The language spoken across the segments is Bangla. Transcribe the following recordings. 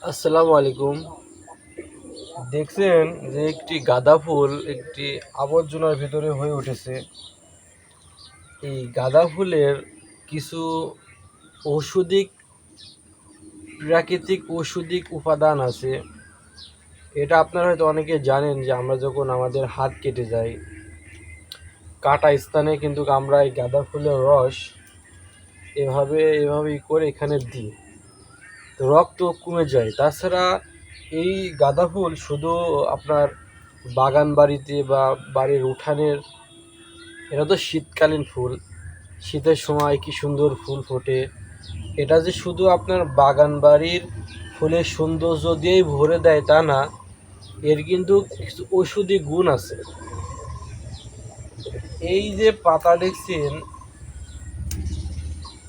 আসসালামু আলাইকুম। দেখছেন যে একটি গাঁদা ফুল একটি আবর্জনার ভিতরে হয়ে উঠেছে। এই গাঁদা ফুলের কিছু ঔষধিক প্রাকৃতিক ঔষধিক উপাদান আছে। এটা আপনারা হয়তো অনেকে জানেন যে আমরা যখন আমাদের হাত কেটে যায়, কাটা স্থানে কিন্তু আমরা এই গাঁদা ফুলের রস এভাবেই করে এখানে দিই, রক্ত কমে যায়। তাছাড়া এই গাঁদা ফুল শুধু আপনার বাগান বাড়িতে বা বাড়ির উঠানের, এটা তো শীতকালীন ফুল, শীতের সময় কি সুন্দর ফুল ফোটে। এটা যে শুধু আপনার বাগান বাড়ির ফুলের সৌন্দর্য দিয়েই ভরে দেয় তা না, এর কিন্তু কিছু ঔষধি গুণ আছে। এই যে পাতা দেখছেন,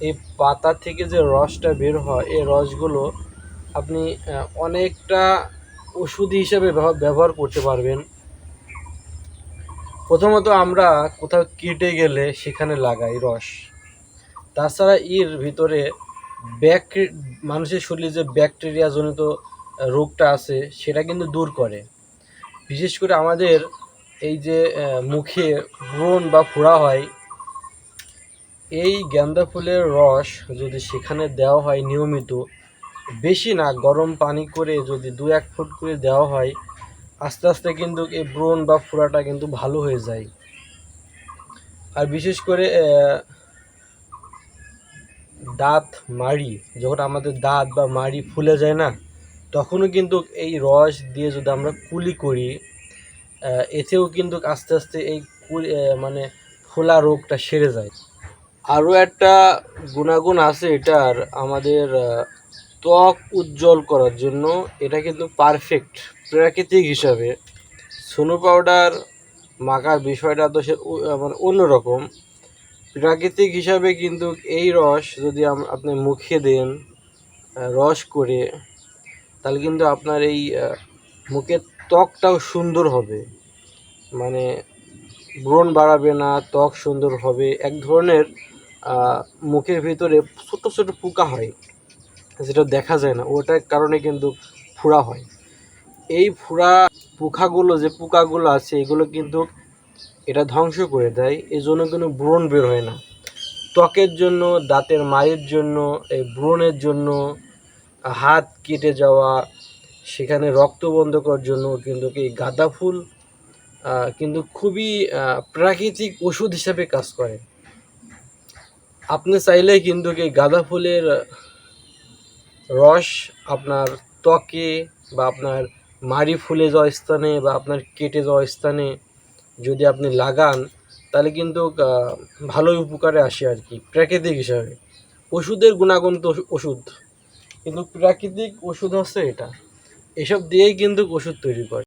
এই পাতা থেকে যে রসটা বের হয়, এই রসগুলো আপনি অনেকটা ওষুধ হিসেবে ব্যবহার করতে পারবেন। প্রথমত আমরা কোথাও কেটে গেলে সেখানে লাগাই রস। তাছাড়া এর ভিতরে মানুষের শরীরে যে ব্যাকটেরিয়া জনিত রোগটা আছে সেটা কিন্তু দূর করে। বিশেষ করে আমাদের এই যে মুখে ব্রণ বা ফোড়া হয়, এই গাঁদা ফুলের রস যদি সেখানে দেওয়া হয় নিয়মিত, বেশি না, গরম পানি করে যদি 2-1 ফুট করে দেওয়া হয়, আস্তে আস্তে কিন্তু এই ব্রণ বা ফোড়াটা কিন্তু ভালো হয়ে যায়। আর বিশেষ করে দাঁত মাড়ি, যখন আমাদের দাঁত বা মাড়ি ফুলে যায় না, তখনও কিন্তু এই রস দিয়ে যদি আমরা কুলি করি, এতেও কিন্তু আস্তে আস্তে এই মানে ফোলা রোগটা সেরে যায়। আরও একটা গুণাগুণ আছে এটার, আমাদের ত্বক উজ্জ্বল করার জন্য এটা কিন্তু পারফেক্ট প্রাকৃতিক হিসাবে। সোনো পাউডার মাখার বিষয়টা তো সে মানে অন্যরকম। প্রাকৃতিক হিসাবে কিন্তু এই রস যদি আপনি মুখে দেন রস করে, তাহলে কিন্তু আপনার এই মুখের ত্বকটাও সুন্দর হবে, মানে ব্রণ বাড়াবে না, ত্বক সুন্দর হবে। এক ধরনের মুখের ভিতরে ছোট ছোট পোকা হয়, যেটা দেখা যায় না, ওটার কারণে কিন্তু ফোড়া হয়। এই ফোড়া পোকাগুলো আছে, এগুলো কিন্তু এটা ধ্বংস করে দেয়, এই জন্য কিন্তু ব্রণ বের হয় না। ত্বকের জন্য, দাঁতের মাড়ির জন্য, এই ব্রণের জন্য, হাত কেটে যাওয়া সেখানে রক্ত বন্ধ করার জন্য কিন্তু এই গাঁদা ফুল কিন্তু খুবই প্রাকৃতিক ওষুধ হিসাবে কাজ করে। আপনি চাইলে কিন্তু এই গাঁদা ফুলের রস আপনার ত্বকে বা আপনার মাড়ি ফুলে যাওয়া স্থানে বা আপনার কেটে যাওয়া স্থানে যদি আপনি লাগান, তাহলে কিন্তু ভালোই উপকারে আসে আর কি, প্রাকৃতিক হিসাবে। ওষুধের গুণাগুণ তো ওষুধ, কিন্তু প্রাকৃতিক ওষুধ হচ্ছে এটা, এসব দিয়েই কিন্তু ওষুধ তৈরি করে।